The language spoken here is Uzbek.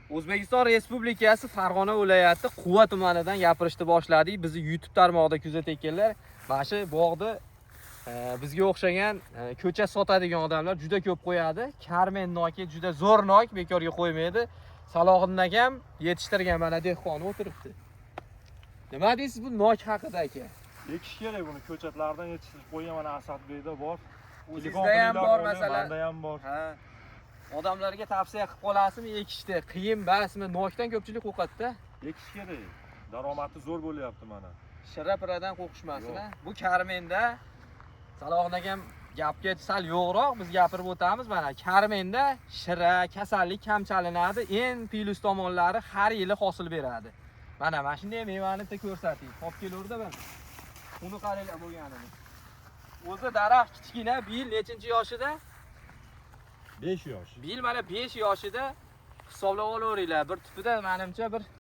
O'zbekiston Respublikasi Farg'ona viloyati Quva tumanidan gapirishni boshladik. Bizni YouTube tarmog'ida kuzatar ekanlar. Mana shu bog'da bizga o'xshagan ko'cha sotadigan odamlar juda ko'p qo'yadi. Karmen noki juda zo'r nok, bekorga qo'ymaydi. Salohiddin akam yetishtirgan mana dehqon o'tiribdi. Nima deysiz bu nok haqida aka? Ekish kerak buni, ko'chatlardan yetishtirib qo'ygan mana Asadbekda bor. O'zingizda ham bor masalan. Menda ham bor. Ha. Odamlarga tavsiya qilib qolasizmi ekishni? Qiyin emasmi? Nokdan ko'pchilik qo'rqadi-da. Ekish kerak. Daromadi zo'r bo'lyapti mana. Shira-piradan qo'rqishmasin. Bu Karmenda Salohiddin akam gapga sal yo'qroq biz gapirib o'tamiz. Mana Karmenda shira, kasallik kam chalinadi. Eng plyus tomonlari har yili hosil beradi. Mana shunday mevani bitta ko'rsating. Olib kelurdi bir. Uni qaranglar bo'lganini. O'zi daraxt kichkina, bu yil nechinchi yoshida? 5 yosh. Bu yil mana 5 yoshida hisoblab olaveringlar. Bir tupida menimcha bir